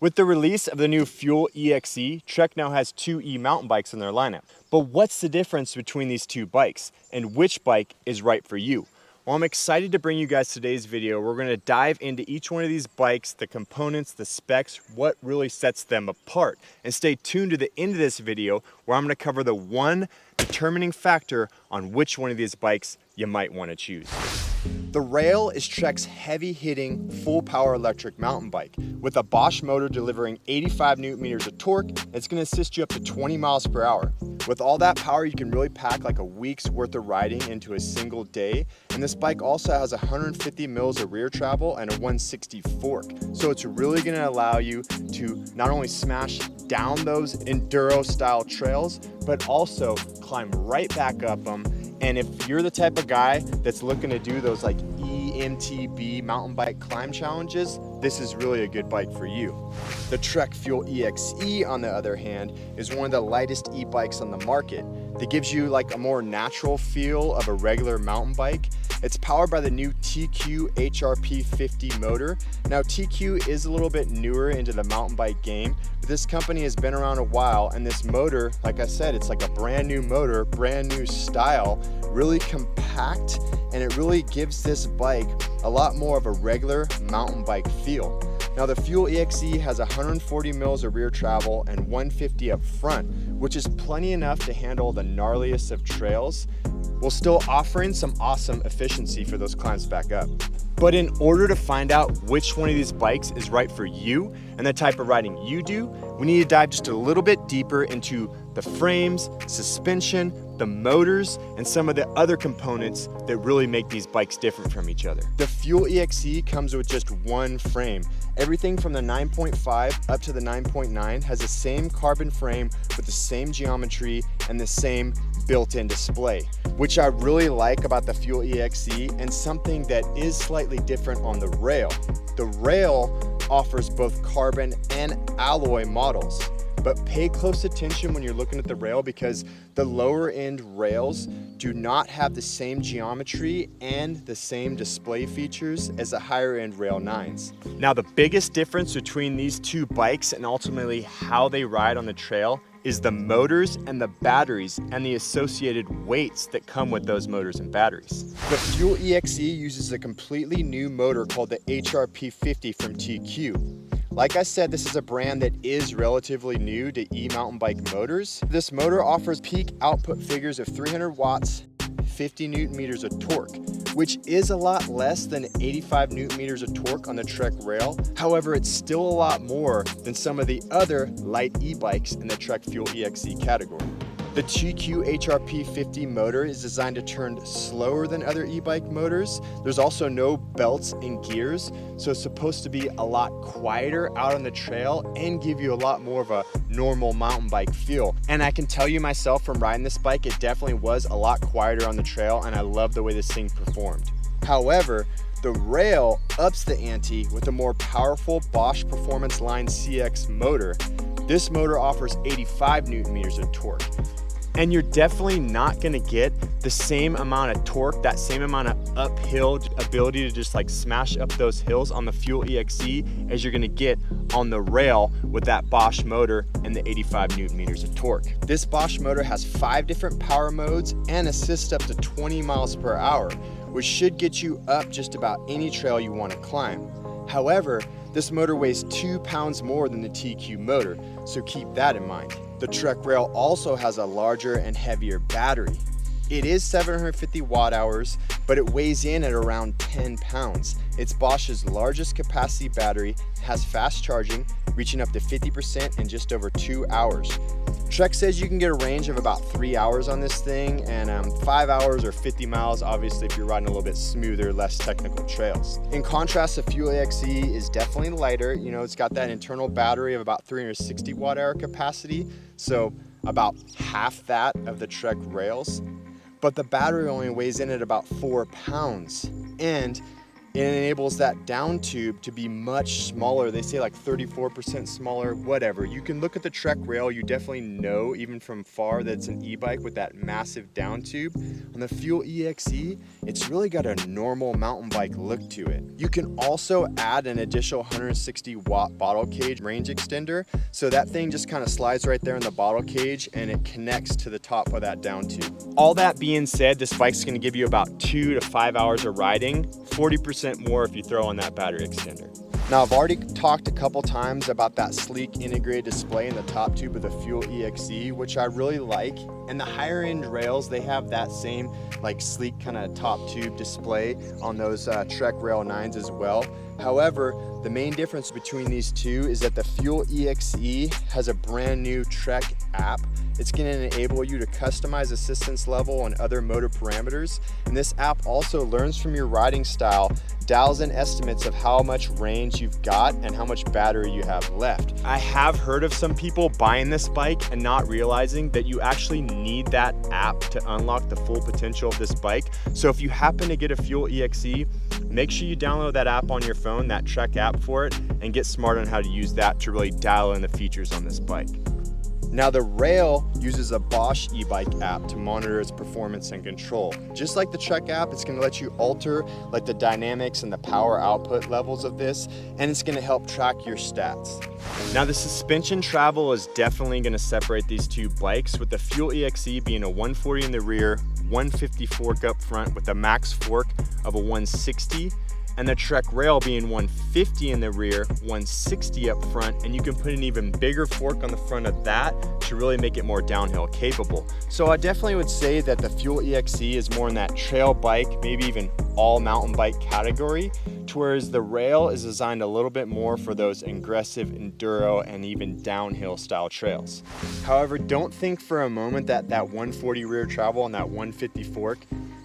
With the release of the new Fuel EXe, Trek now has two e-mountain bikes in their lineup. But what's the difference between these two bikes, and which bike is right for you? Well, I'm excited to bring you guys today's video. We're going to dive into each one of these bikes, the components, the specs, what really sets them apart. And stay tuned to the end of this video where I'm going to cover the one determining factor on which one of these bikes you might want to choose. The Rail is Trek's heavy-hitting, full-power electric mountain bike. With a Bosch motor delivering 85 Nm of torque, it's going to assist you up to 20 miles per hour. With all that power, you can really pack like a week's worth of riding into a single day. And this bike also has 150 mils of rear travel and a 160 fork. So it's really going to allow you to not only smash down those enduro-style trails, but also climb right back up them. And if you're the type of guy that's looking to do those like EMTB mountain bike climb challenges, this is really a good bike for you. The Trek Fuel EXe, on the other hand, is one of the lightest e-bikes on the market that gives you like a more natural feel of a regular mountain bike. It's powered by the new TQ HRP50 motor. Now TQ is a little bit newer into the mountain bike game, but this company has been around a while, and this motor, like I said, it's like a brand new motor, brand new style, really compact, and it really gives this bike a lot more of a regular mountain bike feel. Now the Fuel EXe has 140 mils of rear travel and 150 up front, which is plenty enough to handle the gnarliest of trails, while still offering some awesome efficiency for those climbs back up. But in order to find out which one of these bikes is right for you and the type of riding you do, we need to dive just a little bit deeper into the frames, suspension, the motors, and some of the other components that really make these bikes different from each other. The Fuel EXe comes with just one frame. Everything from the 9.5 up to the 9.9 has the same carbon frame with the same geometry and the same built-in display, which I really like about the Fuel EXe, and something that is slightly different on the Rail. The Rail offers both carbon and alloy models, but pay close attention when you're looking at the Rail, because the lower end rails do not have the same geometry and the same display features as the higher end Rail 9s. Now the biggest difference between these two bikes and ultimately how they ride on the trail is the motors and the batteries and the associated weights that come with those motors and batteries. The Fuel EXe uses a completely new motor called the HRP50 from TQ. Like I said, this is a brand that is relatively new to e-mountain bike motors. This motor offers peak output figures of 300 watts, 50 Newton meters of torque, which is a lot less than 85 Newton meters of torque on the Trek Rail. However, it's still a lot more than some of the other light e-bikes in the Trek Fuel EXe category. The TQ HRP50 motor is designed to turn slower than other e-bike motors. There's also no belts and gears, so it's supposed to be a lot quieter out on the trail and give you a lot more of a normal mountain bike feel. And I can tell you myself from riding this bike, it definitely was a lot quieter on the trail, and I love the way this thing performed. However, the Rail ups the ante with a more powerful Bosch Performance Line CX motor. This motor offers 85 Newton meters of torque. And you're definitely not gonna get the same amount of torque, that same amount of uphill ability to just like smash up those hills on the Fuel EXe as you're gonna get on the Rail with that Bosch motor and the 85 Newton meters of torque. This Bosch motor has 5 different power modes and assists up to 20 miles per hour, which should get you up just about any trail you wanna climb. However, this motor weighs 2 pounds more than the TQ motor, so keep that in mind. The Trek Rail also has a larger and heavier battery. It is 750 watt hours, but it weighs in at around 10 pounds. It's Bosch's largest capacity battery, has fast charging, reaching up to 50% in just over 2 hours. Trek says you can get a range of about 3 hours on this thing, and 5 hours or 50 miles, obviously, if you're riding a little bit smoother, less technical trails. In contrast, the Fuel EXe is definitely lighter. You know, it's got that internal battery of about 360 watt hour capacity, so about half that of the Trek Rails. But the battery only weighs in at about 4 pounds. And It enables that down tube to be much smaller. They say like 34% smaller, whatever. You can look at the Trek rail, you definitely know even from far that it's an e-bike with that massive down tube. On the Fuel EXe, it's really got a normal mountain bike look to it. You can also add an additional 160 watt bottle cage range extender. So that thing just kind of slides right there in the bottle cage and it connects to the top of that down tube. All that being said, this bike's gonna give you about 2 to 5 hours of riding, 40% more if you throw on that battery extender. Now, I've already talked a couple times about that sleek integrated display in the top tube of the Fuel EXe, which I really like. And the higher end rails, they have that same like sleek kind of top tube display on those Trek Rail 9s as well. However, the main difference between these two is that the Fuel EXe has a brand new Trek app. It's going to enable you to customize assistance level and other motor parameters. And this app also learns from your riding style, dials in estimates of how much range you've got and how much battery you have left. I have heard of some people buying this bike and not realizing that you actually need that app to unlock the full potential of this bike. So if you happen to get a Fuel EXe, make sure you download that app on your phone, that Trek app for it, and get smart on how to use that to really dial in the features on this bike. Now the rail uses a Bosch e-bike app to monitor its performance and control. Just like the Trek app, it's going to let you alter like the dynamics and the power output levels of this, and it's going to help track your stats. Now the suspension travel is definitely going to separate these two bikes, with the Fuel EXe being a 140 in the rear, 150 fork up front with a max fork of a 160, and the Trek rail being 150 in the rear, 160 up front, and you can put an even bigger fork on the front of that to really make it more downhill capable. So I definitely would say that the Fuel EXe is more in that trail bike, maybe even all mountain bike category, whereas the rail is designed a little bit more for those aggressive enduro and even downhill style trails. However, don't think for a moment that that 140 rear travel and that 150 fork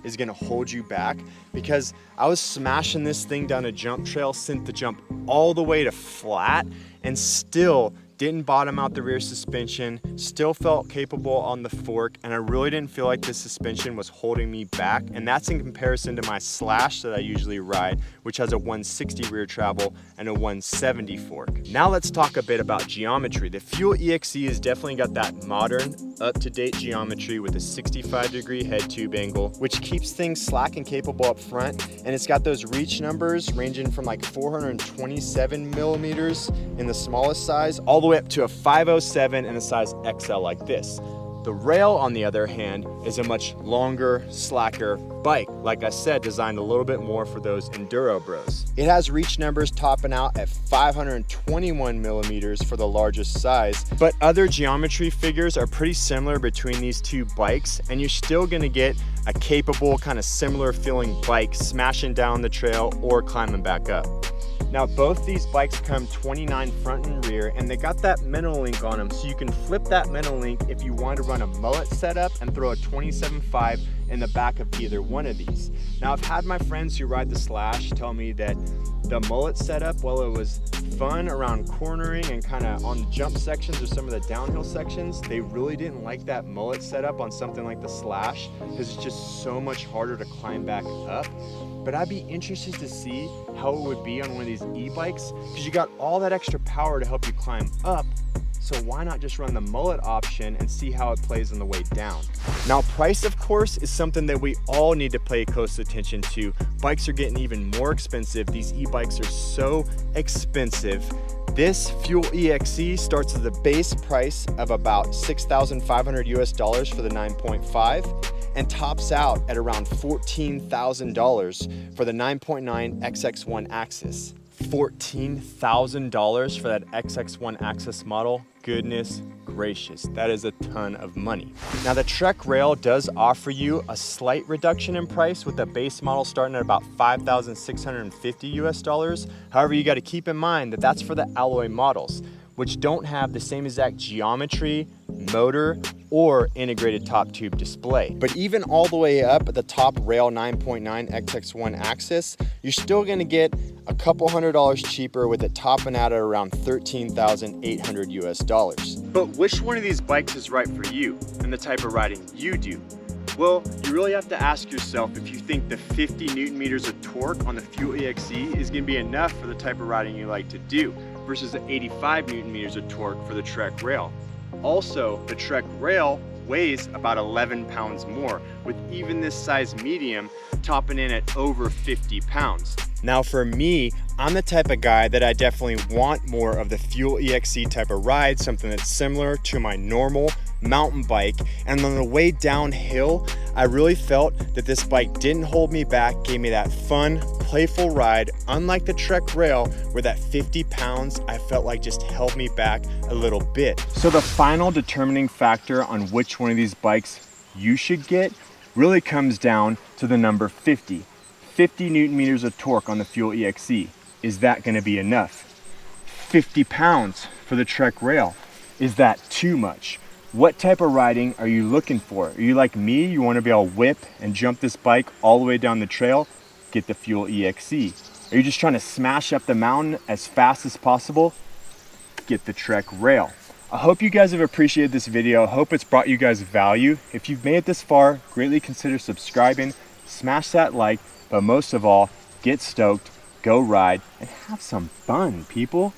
is gonna hold you back, because I was smashing this thing down a jump trail, sent the jump all the way to flat, and still didn't bottom out the rear suspension, still felt capable on the fork, and I really didn't feel like the suspension was holding me back. And that's in comparison to my Slash that I usually ride, which has a 160 rear travel and a 170 fork. Now let's talk a bit about geometry. The Fuel EXe has definitely got that modern, up-to-date geometry with a 65-degree head tube angle, which keeps things slack and capable up front. And it's got those reach numbers ranging from like 427 millimeters in the smallest size, all the way up to a 507 in a size XL like this. The rail, on the other hand, is a much longer, slacker bike. Like I said, designed a little bit more for those enduro bros. It has reach numbers topping out at 521 millimeters for the largest size, but other geometry figures are pretty similar between these two bikes, and you're still gonna get a capable, kind of similar feeling bike smashing down the trail or climbing back up. Now both these bikes come 29 front and rear, and they got that mental link on them, so you can flip that mental link if you want to run a mullet setup and throw a 27.5 in the back of either one of these. Now I've had my friends who ride the Slash tell me that the mullet setup, while it was fun around cornering and kind of on the jump sections or some of the downhill sections, they really didn't like that mullet setup on something like the Slash because it's just so much harder to climb back up. But I'd be interested to see how it would be on one of these e-bikes, because you got all that extra power to help you climb up. So why not just run the mullet option and see how it plays on the way down? Now price, of course, is something that we all need to pay close attention to. Bikes are getting even more expensive. These e-bikes are so expensive. This Fuel EXe starts at the base price of about $6,500 US for the 9.5 and tops out at around $14,000 for the 9.9 XX1 Axis. $14,000 for that XX1 Axis model? Goodness gracious, that is a ton of money. Now the Trek Rail does offer you a slight reduction in price, with the base model starting at about $5,650 US. However, you got to keep in mind that that's for the alloy models, which don't have the same exact geometry, motor, or integrated top tube display. But even all the way up at the top rail 9.9 XX1 Axis, you're still gonna get a couple $100 cheaper, with it topping out at around $13,800 US. But which one of these bikes is right for you and the type of riding you do? Well, you really have to ask yourself if you think the 50 Newton meters of torque on the Fuel EXe is going to be enough for the type of riding you like to do versus the 85 Newton meters of torque for the Trek Rail. Also, the Trek Rail weighs about 11 pounds more, with even this size medium topping in at over 50 pounds. Now for me, I'm the type of guy that I definitely want more of the Fuel EXe type of ride, something that's similar to my normal mountain bike. And on the way downhill, I really felt that this bike didn't hold me back, gave me that fun, playful ride, unlike the Trek Rail, where that 50 pounds I felt like just held me back a little bit. So the final determining factor on which one of these bikes you should get really comes down to the number 50. 50 Newton meters of torque on the Fuel EXe. Is that going to be enough? 50 pounds for the Trek Rail. Is that too much? What type of riding are you looking for? Are you like me? You want to be able to whip and jump this bike all the way down the trail? Get the Fuel EXe. Are you just trying to smash up the mountain as fast as possible? Get the Trek Rail. I hope you guys have appreciated this video. I hope it's brought you guys value. If you've made it this far, greatly consider subscribing, smash that like, but most of all, get stoked, go ride, and have some fun, people.